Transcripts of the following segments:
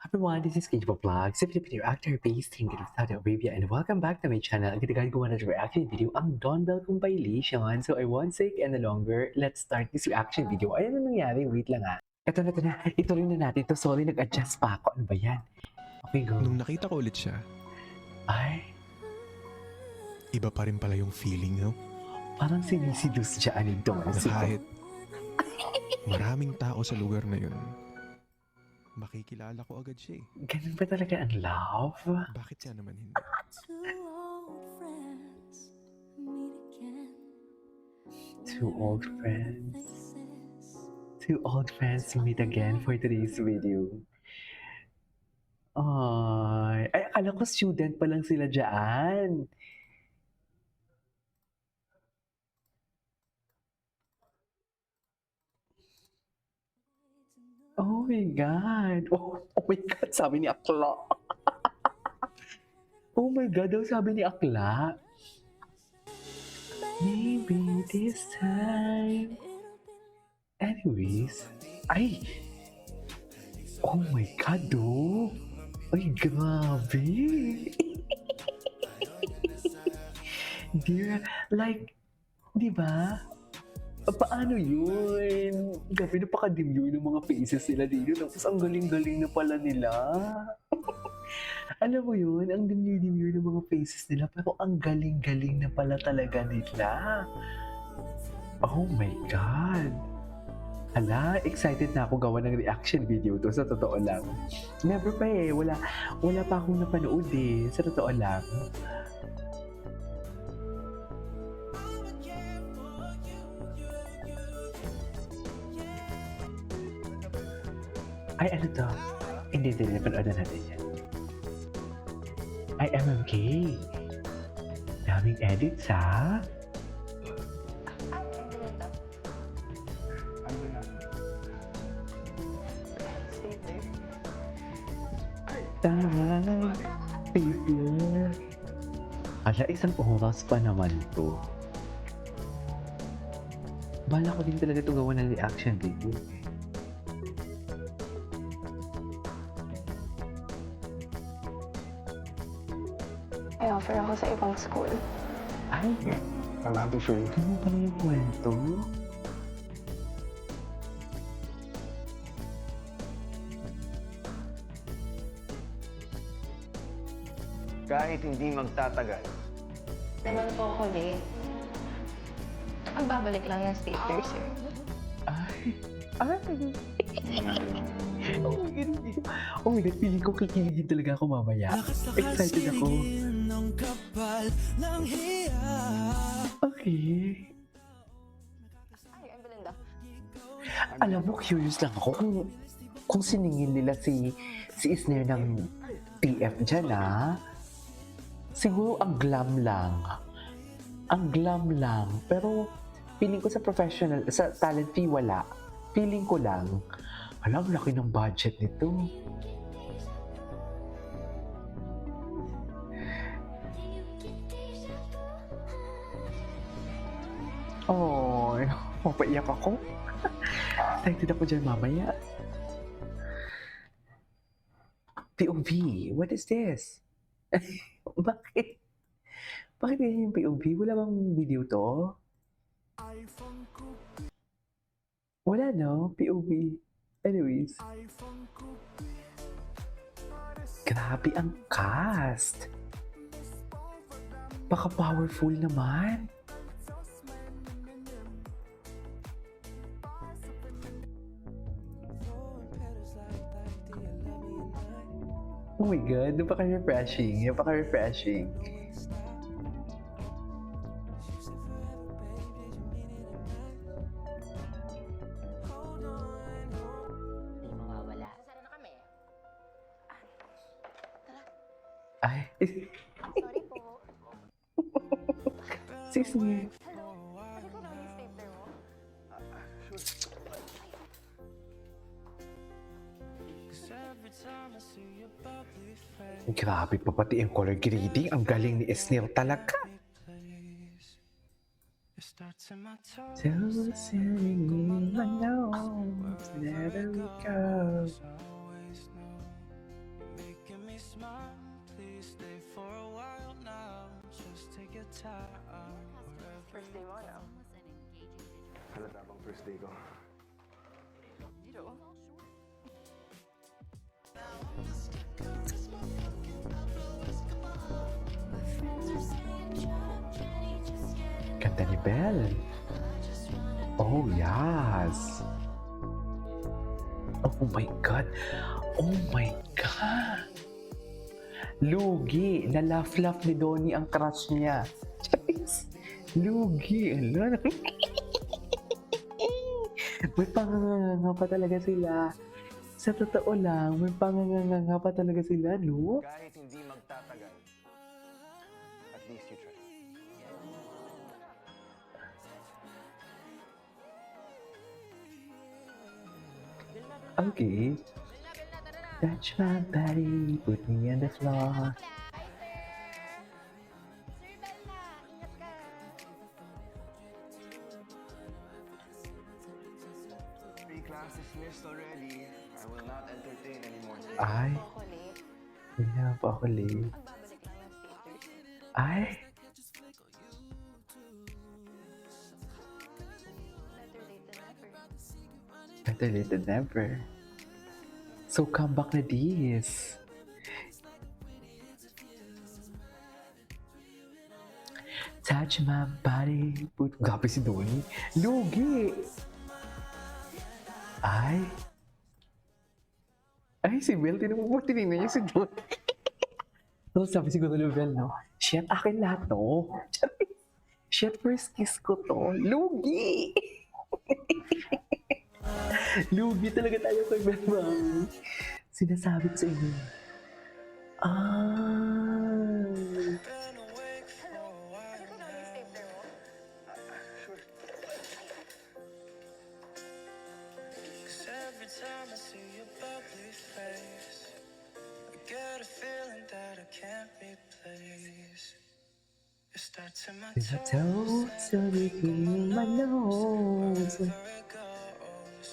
Everyone, this is Kate Vlogs, a Filipino actor based in Saudi Arabia, and welcome back to my channel. Ang ginagawa na reaction video ang Donbell compilation. So I won't take any longer. Let's start this reaction video. Ayan na nangyari, wait lang ha. Ito na. Ituloy na natin to. Sorry, nag-adjust pa ako. Ano ba yan? Okay, go. Nung nakita ko ulit siya, Ay, iba pa rin pala yung feeling, no? parang sinisidus dyan ito. Na kahit maraming tao sa lugar na yun, makikilala ko agad siya eh. Ganun ba talaga ang love? Bakit siya naman hindi? Two old friends. Two old friends to meet again for today's video. Ay, akala ko student pa lang sila dyan. Oh my God. Oh my God, sabi ni Akla. Oh my God, daw sabi ni Akla. Maybe this time. Anyways, ay. Oh my God, do. Ay, grabe. Dear, like, di ba? Paano yun? Grabe, napaka-demure ng mga faces nila dito. Tapos ang galing-galing na pala nila. Alam mo yun, ang demure-demure ng mga faces nila. Pero ang galing-galing na pala talaga nila. Oh my God. Hala, excited na ako gawa ng reaction video to. Sa totoo lang. Never pa eh. Wala pa akong napanood eh. Sa totoo lang. Ay, ano to? Hindi, napanood na natin yan. Ay, MMK. Daming edits, ha? Tama. Paper. Ala, isang oras pa naman to. Bala ko din talaga ito gawa ng reaction video. May offer ako sa ibang school. Ay, I'm happy for you. ano pala yung kwento? Kahit hindi magtatagal. Naman po ako late. Magbabalik lang yung stapler, sir. Ay. Oh my God. Oh my God, feeling ko kikiligin talaga ako mamaya. Excited ako. Okay. Ay, I'm Belinda. Alam mo, curious lang ako kung siningin nila si Isner ng TF dyan, ha? Siguro ang glam lang. Ang glam lang. Pero feeling ko sa professional, sa talent fee, wala. Feeling ko lang, alam, laki ng budget nito. Oh, mapaiyak ako. Excited ako dyan mamaya. POV, what is this? Bakit? Bakit ganyan yung POV? Wala bang video to? Wala, no? POV. Anyways. Grabe ang cast. Baka powerful naman. Oh my God, napaka-refreshing. Napaka-refreshing. Hindi mawawala. Sasara na kami. Ay, Sorry po. sis niya. Hello? Pwede ko gawin yung stapler mo? Grabe pa pati ang color grading. Ang galing ni Esnir talaga. So sitting in my nose, there we go. First day mo, no? Halata bang first day ko? True. Ganda ni Belle. Oh, yes. Oh my God. Oh my God. Lugi. Na-laugh-laugh ni Donnie ang crush niya. Lugi. Ala. May panganganga pa talaga sila. Sa totoo lang, may panganganga pa talaga sila, no? Kahit hindi magtatagal, at least you try. Okay. Touch my body, put me on the floor. Sir Bella, ingat ka. Three classes missed already. I will not entertain anymore today. Ay, Ako late. hindi na pa ako late. Ang babalik lang ng papers. Ay, Better late than never. better late than never. So come back na this. Touch my body. Gabi si Donnie. Lugi! Ay. Ay, si Belle. Tinignan niya si Donnie. So, sabi siguro ni Belle, no? Shit, akin lahat, no? Shit, first kiss ko to. Lugi! Lugi talaga tayo kay Belle, mami. Sinasabi ko sa inyo. Ah. Ano ko na yung stapler mo? Every time I see your bubbly face, I get a feeling that I can't replace. It starts in my In my toes, toes, so deep in my nose. wherever it goes.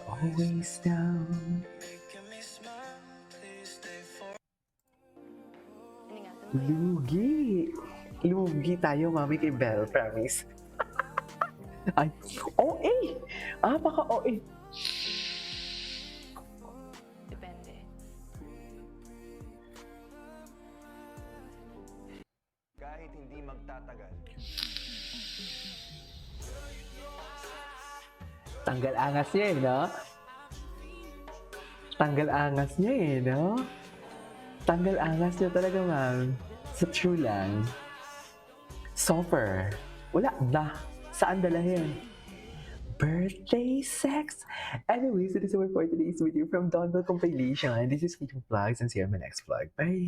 Always down. Making me smile, please stay for. Iningatan mo. Lugi. Lugi tayo, mami, kay Belle, promise. Ay, OA! Ah, baka OA. Depende. Kahit hindi magtatagal, Tanggal angas niya eh, no? Tanggal angas niya eh, no? Tanggal angas niya talaga, ma'am. Sa true lang. Soffer. Wala na. Saan dalahin? Birthday sex! Anyways, it is over for today's video from Donville Compilation. This is Kitchen Vlogs and see you on my next vlog. Bye!